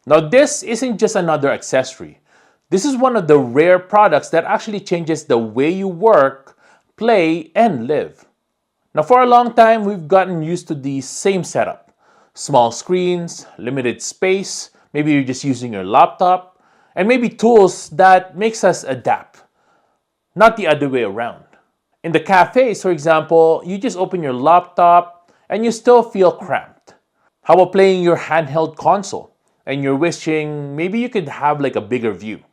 Now this isn't just another accessory. This is one of the rare products that actually changes the way you work, play, and live. Now for a long time, we've gotten used to the same setup. Small screens, limited space, maybe you're just using your laptop, and maybe tools that makes us adapt, not the other way around. In the cafes, for example, you just open your laptop and you still feel cramped. How about playing your handheld console and you're wishing maybe you could have like a bigger view?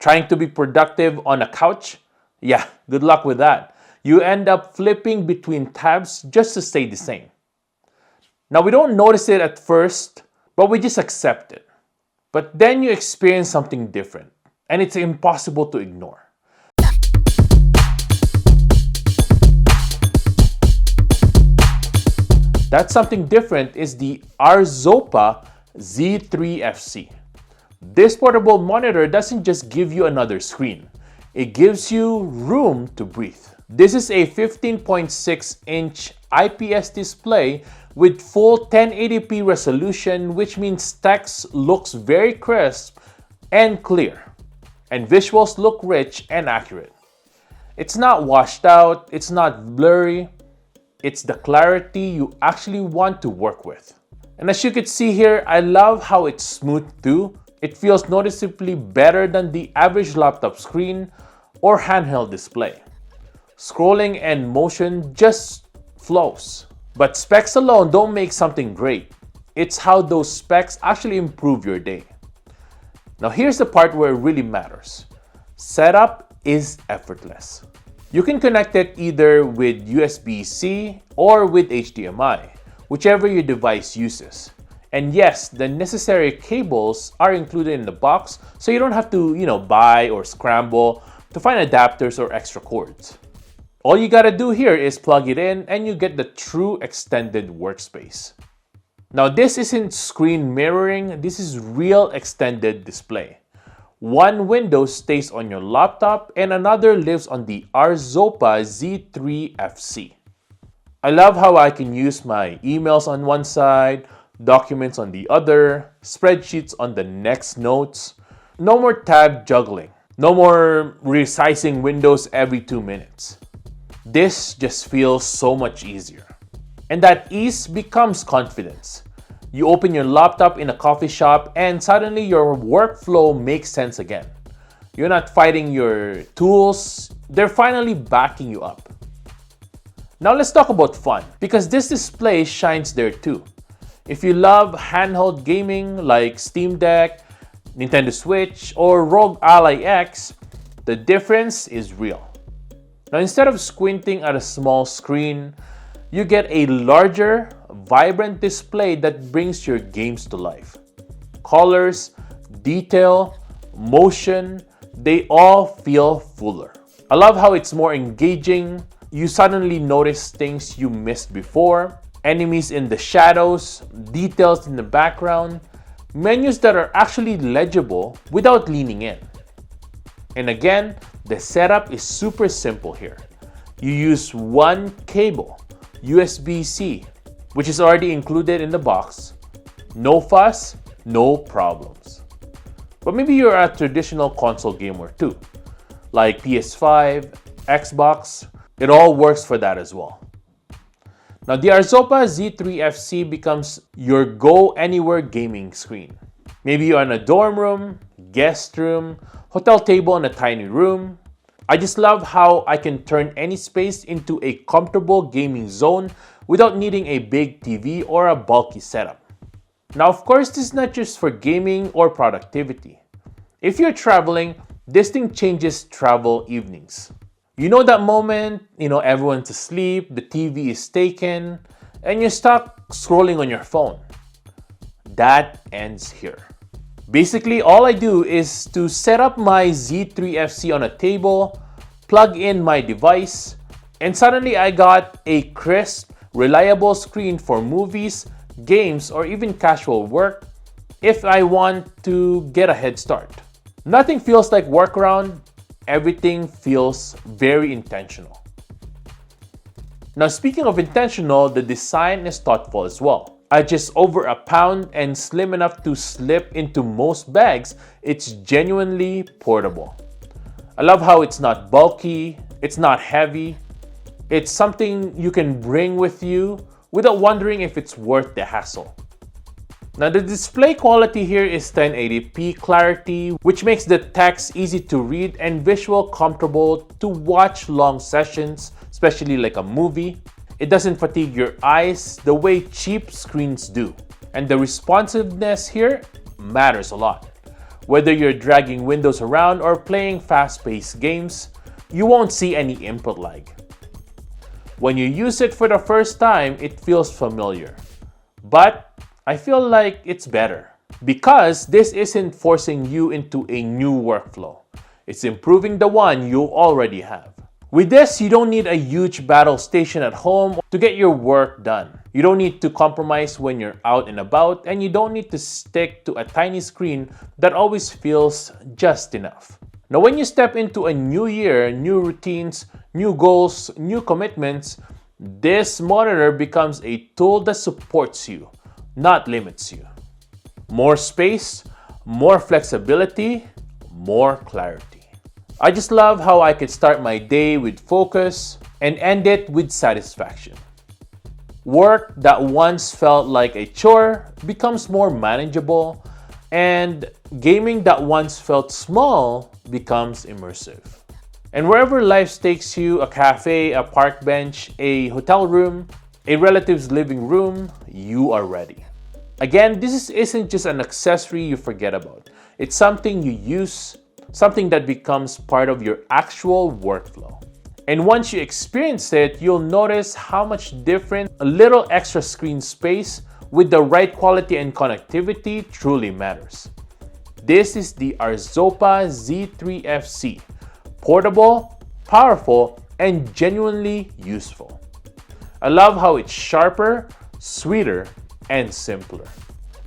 Trying to be productive on a couch? Yeah, good luck with that. You end up flipping between tabs just to stay the same. Now we don't notice it at first, but we just accept it. But then you experience something different, and it's impossible to ignore. That something different is the Arzopa Z3FC. This portable monitor doesn't just give you another screen, it gives you room to breathe. This is a 15.6-inch IPS display with full 1080p resolution, which means text looks very crisp and clear, and visuals look rich and accurate. It's not washed out, it's not blurry, it's the clarity you actually want to work with. And as you can see here, I love how it's smooth too. It feels noticeably better than the average laptop screen or handheld display. Scrolling and motion just flows. But specs alone don't make something great. It's how those specs actually improve your day. Now here's the part where it really matters. Setup is effortless. You can connect it either with USB-C or with HDMI, whichever your device uses. And yes, the necessary cables are included in the box, so you don't have to, buy or scramble to find adapters or extra cords. All you gotta do here is plug it in and you get the true extended workspace. Now this isn't screen mirroring, this is real extended display. One window stays on your laptop and another lives on the Arzopa Z3FC. I love how I can use my emails on one side, documents on the other, spreadsheets on the next notes. No more tab juggling. No more resizing windows every 2 minutes. This just feels so much easier. And that ease becomes confidence. You open your laptop in a coffee shop and suddenly your workflow makes sense again. You're not fighting your tools, they're finally backing you up. Now let's talk about fun, because this display shines there too. If you love handheld gaming like Steam Deck, Nintendo Switch, or ROG Ally X, the difference is real. Now instead of squinting at a small screen, you get a larger, vibrant display that brings your games to life. Colors, detail, motion, they all feel fuller. I love how it's more engaging. You suddenly notice things you missed before, enemies in the shadows, details in the background, menus that are actually legible without leaning in. And again, the setup is super simple here. You use one cable, USB-C, which is already included in the box. No fuss, no problems. But maybe you're a traditional console gamer too, like PS5, Xbox, it all works for that as well. Now the Arzopa Z3FC becomes your go anywhere gaming screen. Maybe you're in a dorm room, guest room, hotel table in a tiny room. I just love how I can turn any space into a comfortable gaming zone without needing a big TV or a bulky setup. Now of course, this is not just for gaming or productivity. If you're traveling, this thing changes travel evenings. You know that moment, everyone's asleep, the TV is taken, and you're stuck scrolling on your phone. That ends here. Basically, all I do is to set up my Z3FC on a table, plug in my device, and suddenly I got a crisp, reliable screen for movies, games, or even casual work if I want to get a head start. Nothing feels like workaround, everything feels very intentional. Now speaking of intentional, the design is thoughtful as well. At just over a pound and slim enough to slip into most bags, it's genuinely portable. I love how it's not bulky, it's not heavy. It's something you can bring with you without wondering if it's worth the hassle. Now the display quality here is 1080p clarity, which makes the text easy to read and visual comfortable to watch long sessions, especially like a movie. It doesn't fatigue your eyes the way cheap screens do. And the responsiveness here matters a lot. Whether you're dragging windows around or playing fast-paced games, you won't see any input lag. When you use it for the first time, it feels familiar. But I feel like it's better because this isn't forcing you into a new workflow. It's improving the one you already have. With this, you don't need a huge battle station at home to get your work done. You don't need to compromise when you're out and about, and you don't need to stick to a tiny screen that always feels just enough. Now, when you step into a new year, new routines, new goals, new commitments, this monitor becomes a tool that supports you, not limits you. More space, more flexibility, more clarity. I just love how I could start my day with focus and end it with satisfaction. Work that once felt like a chore becomes more manageable, and gaming that once felt small becomes immersive. And wherever life takes you, a cafe, a park bench, a hotel room, a relative's living room, you are ready. Again, this isn't just an accessory you forget about. It's something you use, something that becomes part of your actual workflow. And once you experience it, you'll notice how much different a little extra screen space with the right quality and connectivity truly matters. This is the Arzopa Z3FC. Portable, powerful, and genuinely useful. I love how it's sharper, sweeter, and simpler.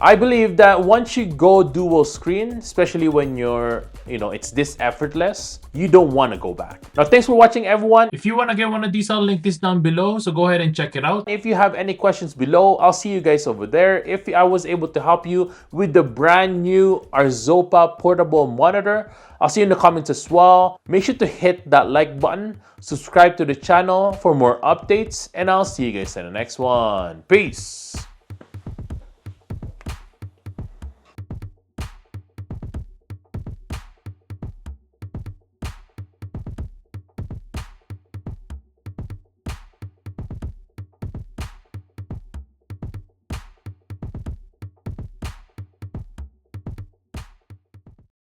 I believe that once you go dual screen, especially when it's this effortless, you don't want to go back. Now, thanks for watching, everyone. If you want to get one of these, I'll link this down below, so go ahead and check it out. If you have any questions below, I'll see you guys over there. If I was able to help you with the brand new Arzopa portable monitor, I'll see you in the comments as well. Make sure to hit that like button, subscribe to the channel for more updates, and I'll see you guys in the next one. Peace!